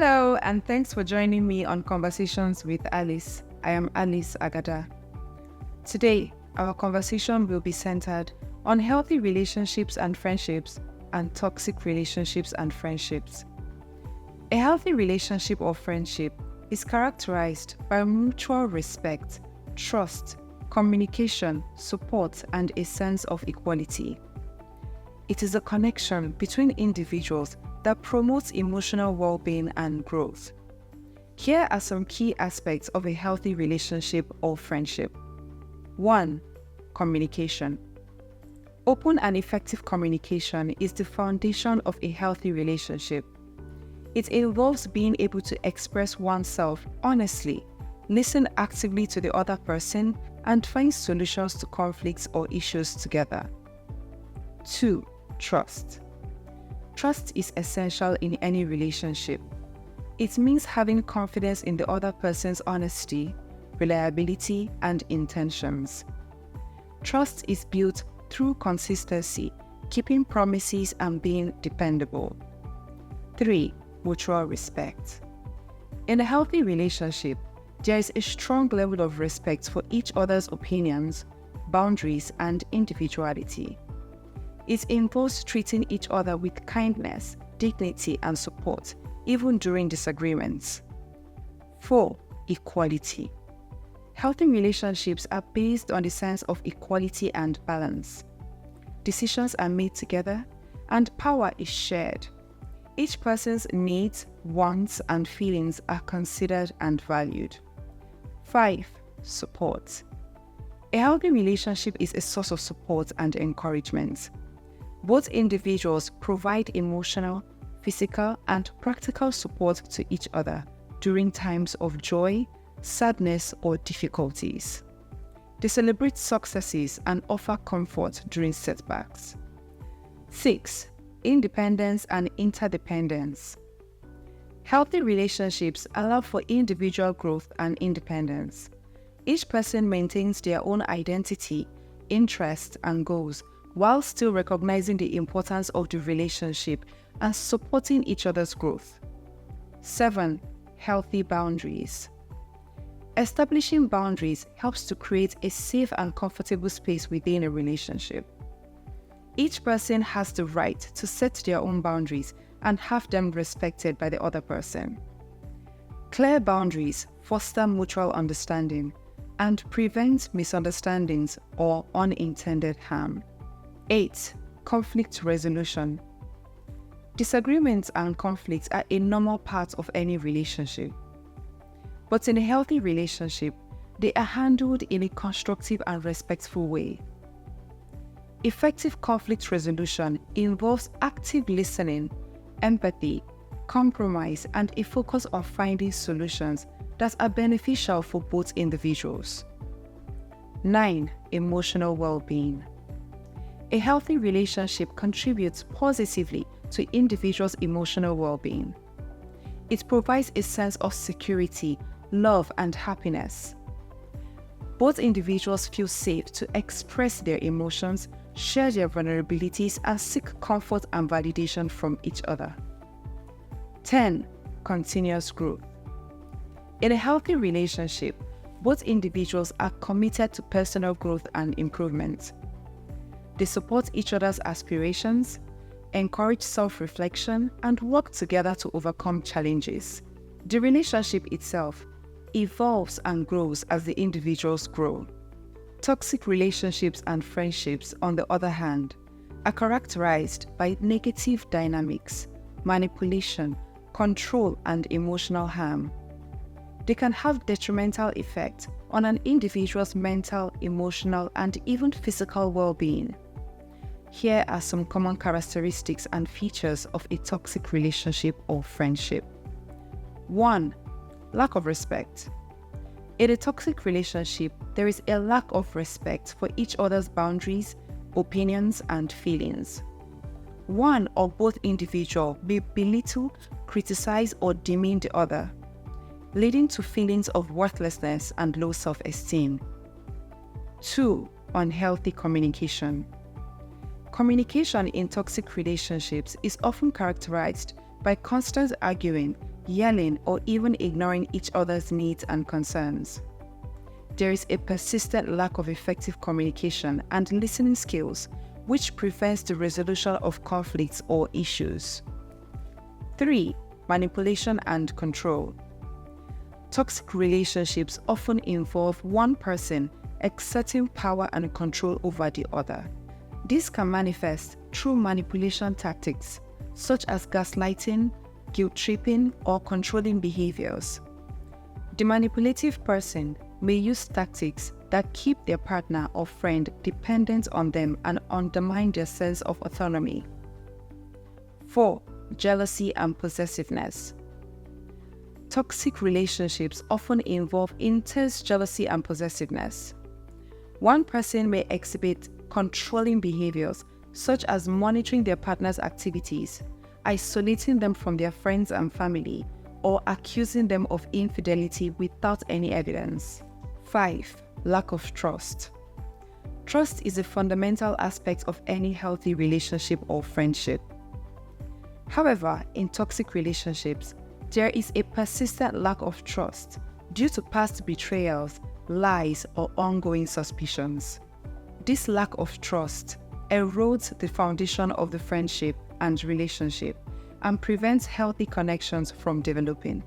Hello, and thanks for joining me on Conversations with Alice. I am Alice Agada. Today, our conversation will be centered on healthy relationships and friendships and toxic relationships and friendships. A healthy relationship or friendship is characterized by mutual respect, trust, communication, support, and a sense of equality. It is a connection between individuals that promotes emotional well-being and growth. Here are some key aspects of a healthy relationship or friendship. 1. Communication. Open and effective communication is the foundation of a healthy relationship. It involves being able to express oneself honestly, listen actively to the other person, and find solutions to conflicts or issues together. 2. Trust. Trust is essential in any relationship. It means having confidence in the other person's honesty, reliability, and intentions. Trust is built through consistency, keeping promises, and being dependable. 3. Mutual respect. In a healthy relationship, there is a strong level of respect for each other's opinions, boundaries, and individuality. It involves treating each other with kindness, dignity, and support, even during disagreements. 4. Equality. Healthy relationships are based on the sense of equality and balance. Decisions are made together, and power is shared. Each person's needs, wants, and feelings are considered and valued. 5. Support. A healthy relationship is a source of support and encouragement. Both individuals provide emotional, physical, and practical support to each other during times of joy, sadness, or difficulties. They celebrate successes and offer comfort during setbacks. 6. Independence and interdependence. Healthy relationships allow for individual growth and independence. Each person maintains their own identity, interests, and goals, while still recognizing the importance of the relationship and supporting each other's growth. 7. Healthy boundaries. Establishing boundaries helps to create a safe and comfortable space within a relationship. Each person has the right to set their own boundaries and have them respected by the other person. Clear boundaries foster mutual understanding and prevent misunderstandings or unintended harm. 8. Conflict resolution. Disagreements and conflicts are a normal part of any relationship. But in a healthy relationship, they are handled in a constructive and respectful way. Effective conflict resolution involves active listening, empathy, compromise, and a focus on finding solutions that are beneficial for both individuals. 9. Emotional well-being. A healthy relationship contributes positively to individuals' emotional well-being. It provides a sense of security, love, and happiness. Both individuals feel safe to express their emotions, share their vulnerabilities, and seek comfort and validation from each other. 10. Continuous growth. In a healthy relationship, both individuals are committed to personal growth and improvement. They support each other's aspirations, encourage self-reflection, and work together to overcome challenges. The relationship itself evolves and grows as the individuals grow. Toxic relationships and friendships, on the other hand, are characterized by negative dynamics, manipulation, control, and emotional harm. They can have detrimental effects on an individual's mental, emotional, and even physical well-being. Here are some common characteristics and features of a toxic relationship or friendship. 1. Lack of respect. In a toxic relationship, there is a lack of respect for each other's boundaries, opinions, and feelings. One or both individuals may belittle, criticize, or demean the other, leading to feelings of worthlessness and low self-esteem. 2. Unhealthy communication. Communication in toxic relationships is often characterized by constant arguing, yelling, or even ignoring each other's needs and concerns. There is a persistent lack of effective communication and listening skills, which prevents the resolution of conflicts or issues. 3. Manipulation and control. Toxic relationships often involve one person exerting power and control over the other. This can manifest through manipulation tactics, such as gaslighting, guilt-tripping, or controlling behaviors. The manipulative person may use tactics that keep their partner or friend dependent on them and undermine their sense of autonomy. 4. Jealousy and possessiveness. Toxic relationships often involve intense jealousy and possessiveness. One person may exhibit controlling behaviors, such as monitoring their partner's activities, isolating them from their friends and family, or accusing them of infidelity without any evidence. 5. Lack of trust. Trust is a fundamental aspect of any healthy relationship or friendship. However, in toxic relationships, there is a persistent lack of trust due to past betrayals, lies, or ongoing suspicions. This lack of trust erodes the foundation of the friendship and relationship and prevents healthy connections from developing.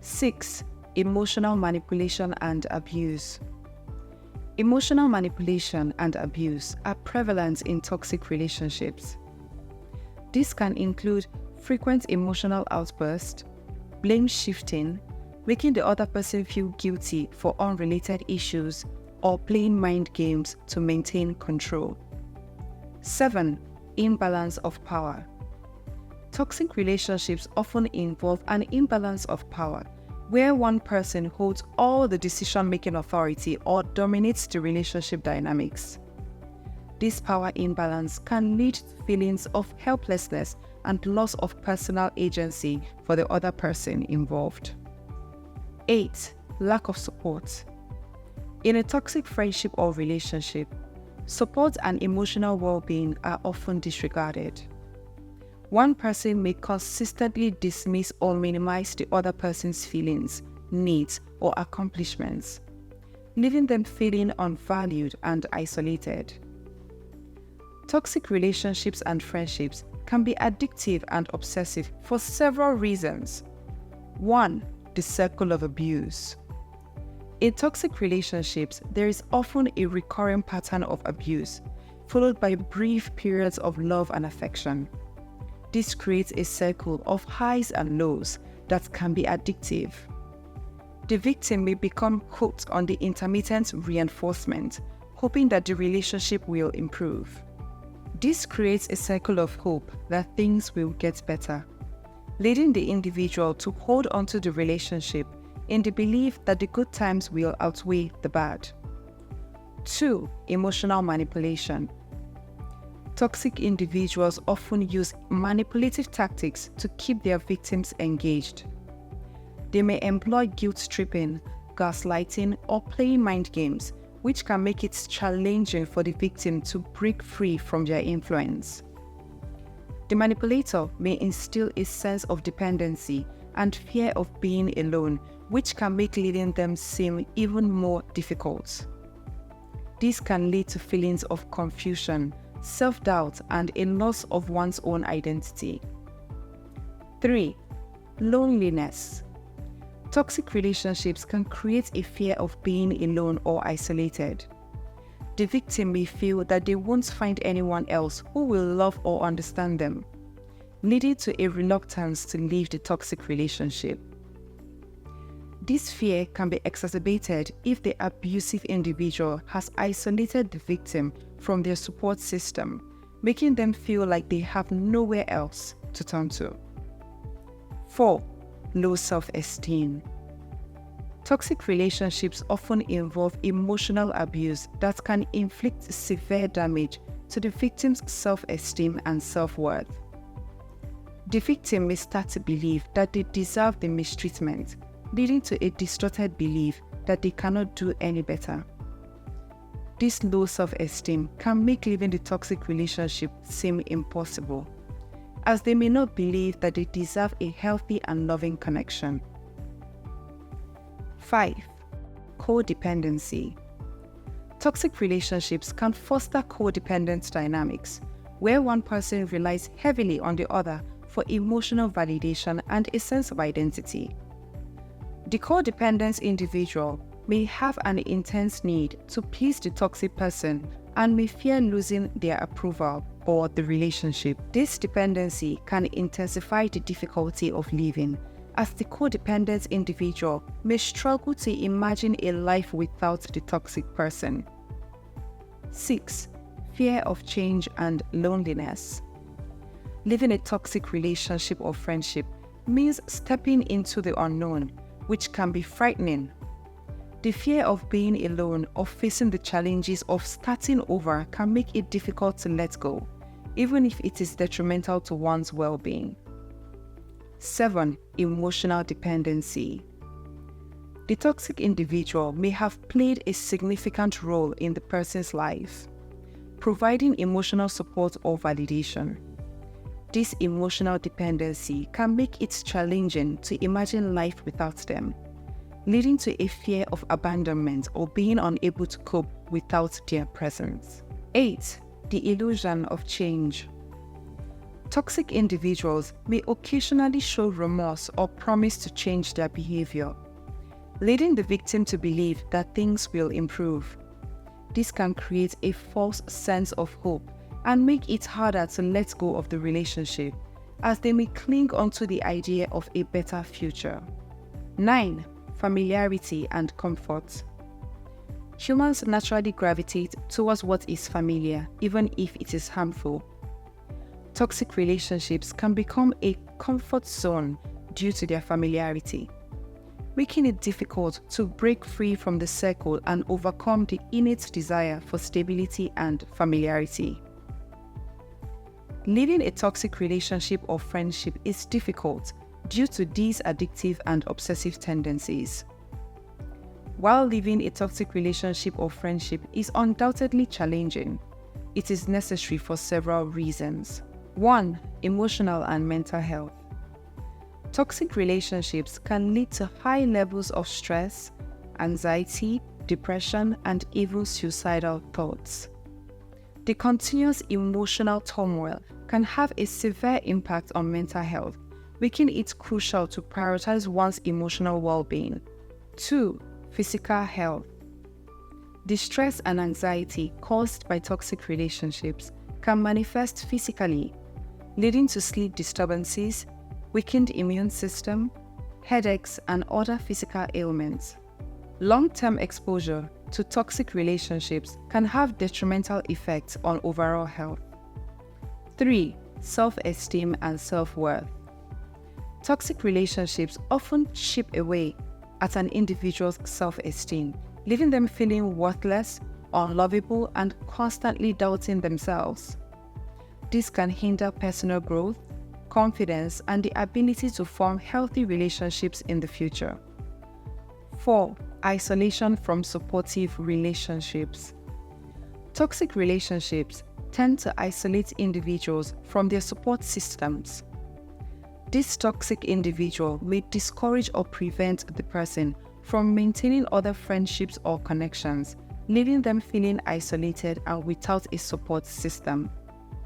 6. Emotional manipulation and abuse. Emotional manipulation and abuse are prevalent in toxic relationships. This can include frequent emotional outbursts, blame shifting, making the other person feel guilty for unrelated issues, or playing mind games to maintain control. 7. Imbalance of power. Toxic relationships often involve an imbalance of power, where one person holds all the decision-making authority or dominates the relationship dynamics. This power imbalance can lead to feelings of helplessness and loss of personal agency for the other person involved. 8. Lack of support. In a toxic friendship or relationship, support and emotional well-being are often disregarded. One person may consistently dismiss or minimize the other person's feelings, needs, or accomplishments, leaving them feeling unvalued and isolated. Toxic relationships and friendships can be addictive and obsessive for several reasons. 1. The circle of abuse. In toxic relationships, there is often a recurring pattern of abuse, followed by brief periods of love and affection. This creates a circle of highs and lows that can be addictive. The victim may become hooked on the intermittent reinforcement, hoping that the relationship will improve. This creates a cycle of hope that things will get better, leading the individual to hold onto the relationship in the belief that the good times will outweigh the bad. 2. Emotional manipulation. Toxic individuals often use manipulative tactics to keep their victims engaged. They may employ guilt-tripping, gaslighting, or playing mind games, which can make it challenging for the victim to break free from their influence. The manipulator may instill a sense of dependency and fear of being alone, which can make leading them seem even more difficult. This can lead to feelings of confusion, self-doubt, and a loss of one's own identity. 3. Loneliness. Toxic relationships can create a fear of being alone or isolated. The victim may feel that they won't find anyone else who will love or understand them, leading to a reluctance to leave the toxic relationship. This fear can be exacerbated if the abusive individual has isolated the victim from their support system, making them feel like they have nowhere else to turn to. 4. Low self-esteem. Toxic relationships often involve emotional abuse that can inflict severe damage to the victim's self-esteem and self-worth. The victim may start to believe that they deserve the mistreatment, leading to a distorted belief that they cannot do any better. This low self-esteem can make leaving the toxic relationship seem impossible. as they may not believe that they deserve a healthy and loving connection. 5. Codependency. Toxic relationships can foster codependent dynamics, where one person relies heavily on the other for emotional validation and a sense of identity. The codependent individual may have an intense need to please the toxic person and may fear losing their approval or the relationship. This dependency can intensify the difficulty of living, as the codependent individual may struggle to imagine a life without the toxic person. 6. Fear of change and loneliness. Living a toxic relationship or friendship means stepping into the unknown, which can be frightening. The fear of being alone or facing the challenges of starting over can make it difficult to let go, even if it is detrimental to one's well-being. 7. Emotional dependency. The toxic individual may have played a significant role in the person's life, providing emotional support or validation. This emotional dependency can make it challenging to imagine life without them, leading to a fear of abandonment or being unable to cope without their presence. 8. The illusion of change. Toxic individuals may occasionally show remorse or promise to change their behavior, leading the victim to believe that things will improve. This can create a false sense of hope and make it harder to let go of the relationship, as they may cling onto the idea of a better future. 9. Familiarity and comfort. Humans naturally gravitate towards what is familiar, even if it is harmful. Toxic relationships can become a comfort zone due to their familiarity, making it difficult to break free from the circle and overcome the innate desire for stability and familiarity. Leaving a toxic relationship or friendship is difficult due to these addictive and obsessive tendencies. While leaving a toxic relationship or friendship is undoubtedly challenging, it is necessary for several reasons. 1. Emotional and mental health. Toxic relationships can lead to high levels of stress, anxiety, depression, and even suicidal thoughts. The continuous emotional turmoil can have a severe impact on mental health, making it crucial to prioritize one's emotional well-being. 2. Physical health. The stress and anxiety caused by toxic relationships can manifest physically, leading to sleep disturbances, weakened immune system, headaches, and other physical ailments. Long-term exposure to toxic relationships can have detrimental effects on overall health. 3. Self-esteem and self-worth. Toxic relationships often chip away at an individual's self-esteem, leaving them feeling worthless, unlovable, and constantly doubting themselves. This can hinder personal growth, confidence, and the ability to form healthy relationships in the future. 4. Isolation from supportive relationships. Toxic relationships tend to isolate individuals from their support systems. This toxic individual may discourage or prevent the person from maintaining other friendships or connections, leaving them feeling isolated and without a support system.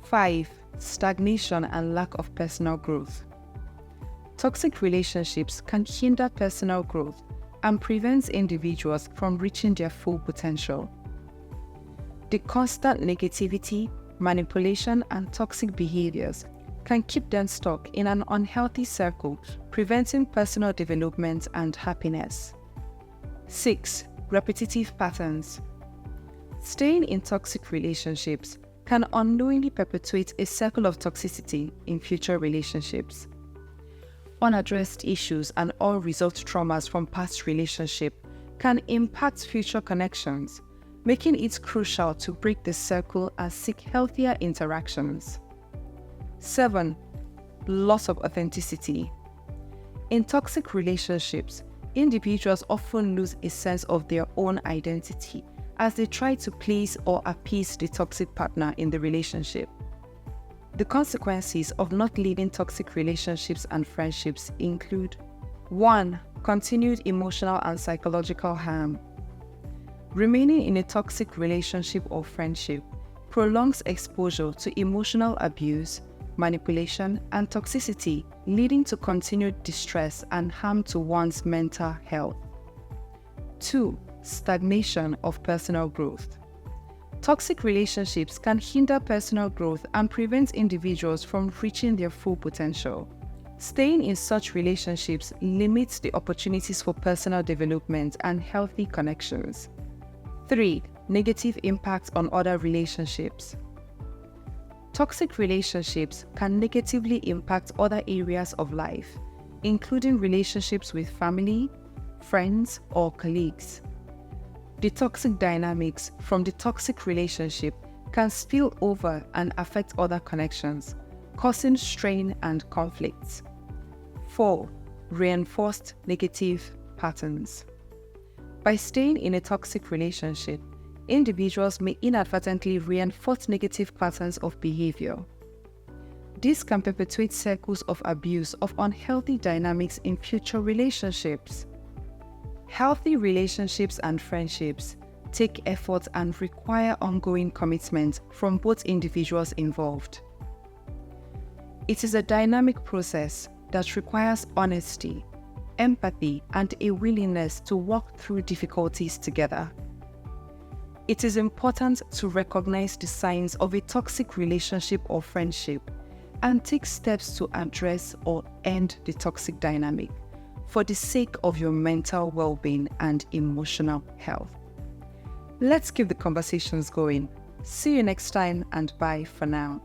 5. Stagnation and lack of personal growth. Toxic relationships can hinder personal growth and prevent individuals from reaching their full potential. The constant negativity, manipulation, and toxic behaviors can keep them stuck in an unhealthy circle, preventing personal development and happiness. 6. Repetitive patterns. Staying in toxic relationships can unknowingly perpetuate a circle of toxicity in future relationships. Unaddressed issues and unresolved traumas from past relationships can impact future connections, making it crucial to break the circle and seek healthier interactions. 7. Loss of authenticity. In toxic relationships, individuals often lose a sense of their own identity as they try to please or appease the toxic partner in the relationship. The consequences of not leading toxic relationships and friendships include 1. Continued emotional and psychological harm. Remaining in a toxic relationship or friendship prolongs exposure to emotional abuse, manipulation, and toxicity, leading to continued distress and harm to one's mental health. 2. Stagnation of personal growth. Toxic relationships can hinder personal growth and prevent individuals from reaching their full potential. Staying in such relationships limits the opportunities for personal development and healthy connections. 3. Negative impact on other relationships. Toxic relationships can negatively impact other areas of life, including relationships with family, friends, or colleagues. The toxic dynamics from the toxic relationship can spill over and affect other connections, causing strain and conflicts. 4. Reinforced negative patterns. By staying in a toxic relationship, individuals may inadvertently reinforce negative patterns of behavior. This can perpetuate cycles of abuse of unhealthy dynamics in future relationships. Healthy relationships and friendships take effort and require ongoing commitment from both individuals involved. It is a dynamic process that requires honesty, empathy, and a willingness to walk through difficulties together. It is important to recognize the signs of a toxic relationship or friendship and take steps to address or end the toxic dynamic for the sake of your mental well-being and emotional health. Let's keep the conversations going. See you next time, and bye for now.